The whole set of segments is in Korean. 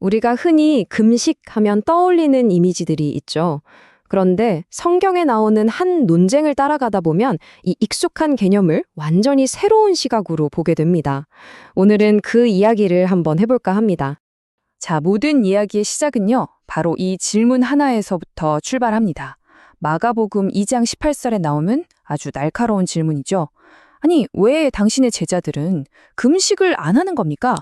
우리가 흔히 금식 하면 떠올리는 이미지들이 있죠. 그런데 성경에 나오는 한 논쟁을 따라가다 보면 이 익숙한 개념을 완전히 새로운 시각으로 보게 됩니다. 오늘은 그 이야기를 한번 해볼까 합니다. 자, 모든 이야기의 시작은요, 바로 이 질문 하나에서부터 출발합니다. 마가복음 2장 18절에 나오는 아주 날카로운 질문이죠. 아니, 왜 당신의 제자들은 금식을 안 하는 겁니까?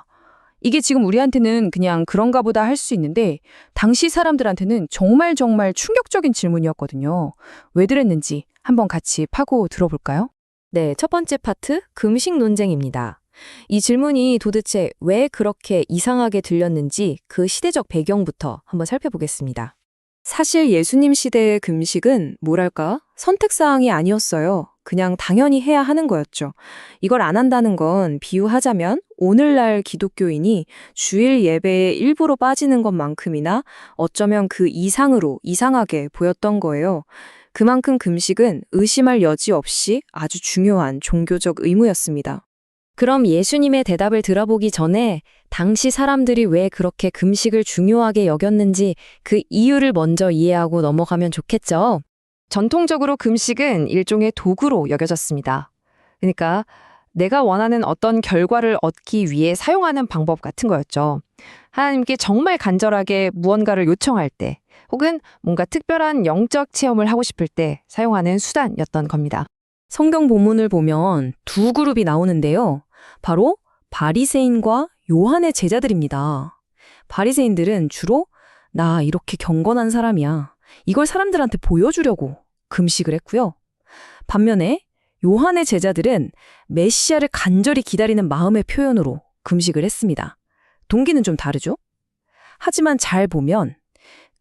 이게 지금 우리한테는 그냥 그런가 보다 할 수 있는데, 당시 사람들한테는 정말 충격적인 질문이었거든요. 왜 그랬는지 한번 같이 파고 들어볼까요? 네, 첫 번째 파트, 금식 논쟁입니다. 이 질문이 도대체 왜 그렇게 이상하게 들렸는지 그 시대적 배경부터 한번 살펴보겠습니다. 사실 예수님 시대의 금식은 뭐랄까? 선택사항이 아니었어요. 그냥 당연히 해야 하는 거였죠. 이걸 안 한다는 건 비유하자면 오늘날 기독교인이 주일 예배에 일부러 빠지는 것만큼이나 어쩌면 그 이상으로 이상하게 보였던 거예요. 그만큼 금식은 의심할 여지 없이 아주 중요한 종교적 의무였습니다. 그럼 예수님의 대답을 들어보기 전에 당시 사람들이 왜 그렇게 금식을 중요하게 여겼는지 그 이유를 먼저 이해하고 넘어가면 좋겠죠. 전통적으로 금식은 일종의 도구로 여겨졌습니다. 그러니까 내가 원하는 어떤 결과를 얻기 위해 사용하는 방법 같은 거였죠. 하나님께 정말 간절하게 무언가를 요청할 때, 혹은 뭔가 특별한 영적 체험을 하고 싶을 때 사용하는 수단이었던 겁니다. 성경 본문을 보면 두 그룹이 나오는데요. 바로 바리새인과 요한의 제자들입니다. 바리새인들은 주로 나 이렇게 경건한 사람이야. 이걸 사람들한테 보여주려고 금식을 했고요. 반면에 요한의 제자들은 메시아를 간절히 기다리는 마음의 표현으로 금식을 했습니다. 동기는 좀 다르죠? 하지만 잘 보면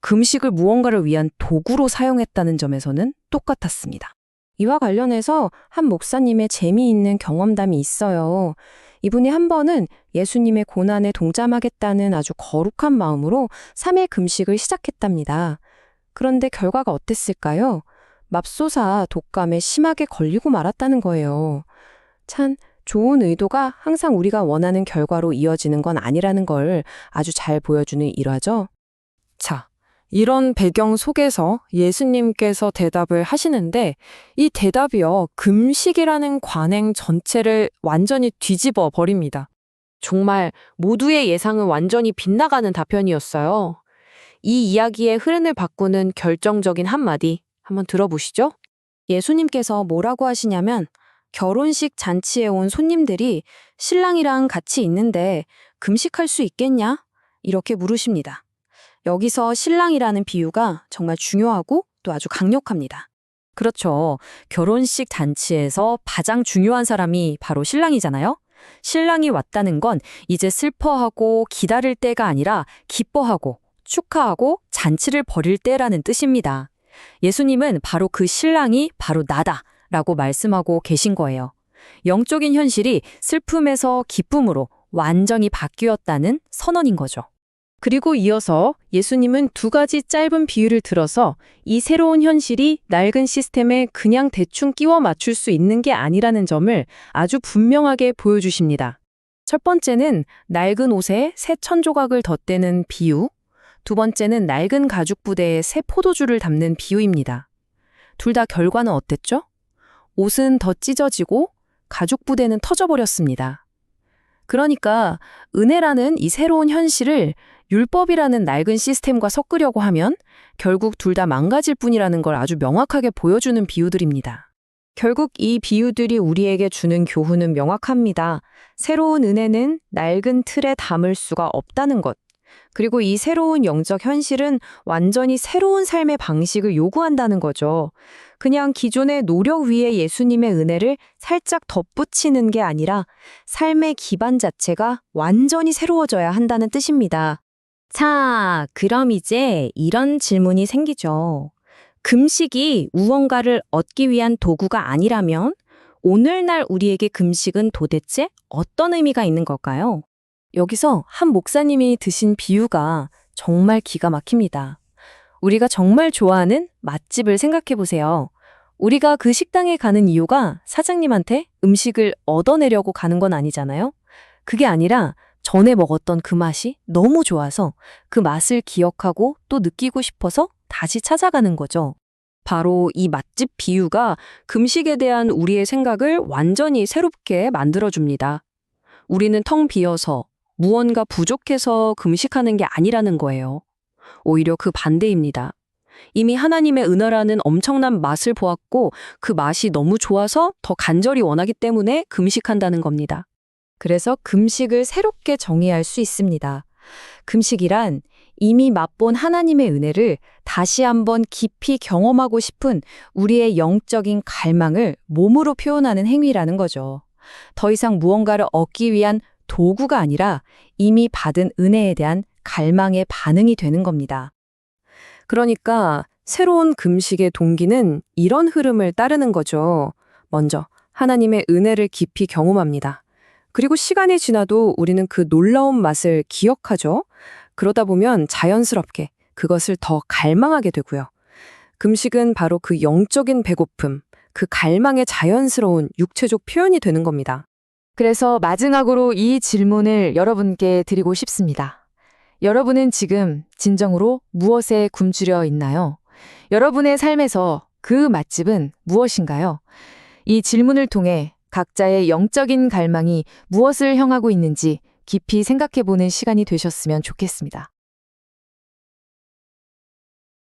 금식을 무언가를 위한 도구로 사용했다는 점에서는 똑같았습니다. 이와 관련해서 한 목사님의 재미있는 경험담이 있어요. 이분이 한 번은 예수님의 고난에 동참하겠다는 아주 거룩한 마음으로 3일 금식을 시작했답니다. 그런데 결과가 어땠을까요? 맙소사 독감에 심하게 걸리고 말았다는 거예요. 참 좋은 의도가 항상 우리가 원하는 결과로 이어지는 건 아니라는 걸 아주 잘 보여주는 일화죠. 자, 이런 배경 속에서 예수님께서 대답을 하시는데 이 대답이요, 금식이라는 관행 전체를 완전히 뒤집어 버립니다. 정말 모두의 예상은 완전히 빗나가는 답변이었어요. 이 이야기의 흐름을 바꾸는 결정적인 한마디 한번 들어보시죠. 예수님께서 뭐라고 하시냐면 결혼식 잔치에 온 손님들이 신랑이랑 같이 있는데 금식할 수 있겠냐? 이렇게 물으십니다. 여기서 신랑이라는 비유가 정말 중요하고 또 아주 강력합니다. 그렇죠. 결혼식 잔치에서 가장 중요한 사람이 바로 신랑이잖아요. 신랑이 왔다는 건 이제 슬퍼하고 기다릴 때가 아니라 기뻐하고 축하하고 잔치를 벌일 때라는 뜻입니다. 예수님은 바로 그 신랑이 바로 나다라고 말씀하고 계신 거예요. 영적인 현실이 슬픔에서 기쁨으로 완전히 바뀌었다는 선언인 거죠. 그리고 이어서 예수님은 두 가지 짧은 비유를 들어서 이 새로운 현실이 낡은 시스템에 그냥 대충 끼워 맞출 수 있는 게 아니라는 점을 아주 분명하게 보여주십니다. 첫 번째는 낡은 옷에 새 천조각을 덧대는 비유, 두 번째는 낡은 가죽 부대에 새 포도주를 담는 비유입니다. 둘 다 결과는 어땠죠? 옷은 더 찢어지고 가죽 부대는 터져버렸습니다. 그러니까 은혜라는 이 새로운 현실을 율법이라는 낡은 시스템과 섞으려고 하면 결국 둘 다 망가질 뿐이라는 걸 아주 명확하게 보여주는 비유들입니다. 결국 이 비유들이 우리에게 주는 교훈은 명확합니다. 새로운 은혜는 낡은 틀에 담을 수가 없다는 것. 그리고 이 새로운 영적 현실은 완전히 새로운 삶의 방식을 요구한다는 거죠. 그냥 기존의 노력 위에 예수님의 은혜를 살짝 덧붙이는 게 아니라 삶의 기반 자체가 완전히 새로워져야 한다는 뜻입니다. 자, 그럼 이제 이런 질문이 생기죠. 금식이 무언가를 얻기 위한 도구가 아니라면 오늘날 우리에게 금식은 도대체 어떤 의미가 있는 걸까요? 여기서 한 목사님이 드신 비유가 정말 기가 막힙니다. 우리가 정말 좋아하는 맛집을 생각해 보세요. 우리가 그 식당에 가는 이유가 사장님한테 음식을 얻어내려고 가는 건 아니잖아요. 그게 아니라 전에 먹었던 그 맛이 너무 좋아서 그 맛을 기억하고 또 느끼고 싶어서 다시 찾아가는 거죠. 바로 이 맛집 비유가 금식에 대한 우리의 생각을 완전히 새롭게 만들어줍니다. 우리는 텅 비어서 무언가 부족해서 금식하는 게 아니라는 거예요. 오히려 그 반대입니다. 이미 하나님의 은혜라는 엄청난 맛을 보았고 그 맛이 너무 좋아서 더 간절히 원하기 때문에 금식한다는 겁니다. 그래서 금식을 새롭게 정의할 수 있습니다. 금식이란 이미 맛본 하나님의 은혜를 다시 한번 깊이 경험하고 싶은 우리의 영적인 갈망을 몸으로 표현하는 행위라는 거죠. 더 이상 무언가를 얻기 위한 도구가 아니라 이미 받은 은혜에 대한 갈망의 반응이 되는 겁니다. 그러니까 새로운 금식의 동기는 이런 흐름을 따르는 거죠. 먼저 하나님의 은혜를 깊이 경험합니다. 그리고 시간이 지나도 우리는 그 놀라운 맛을 기억하죠. 그러다 보면 자연스럽게 그것을 더 갈망하게 되고요. 금식은 바로 그 영적인 배고픔, 그 갈망의 자연스러운 육체적 표현이 되는 겁니다. 그래서 마지막으로 이 질문을 여러분께 드리고 싶습니다. 여러분은 지금 진정으로 무엇에 굶주려 있나요? 여러분의 삶에서 그 맛집은 무엇인가요? 이 질문을 통해 각자의 영적인 갈망이 무엇을 향하고 있는지 깊이 생각해보는 시간이 되셨으면 좋겠습니다.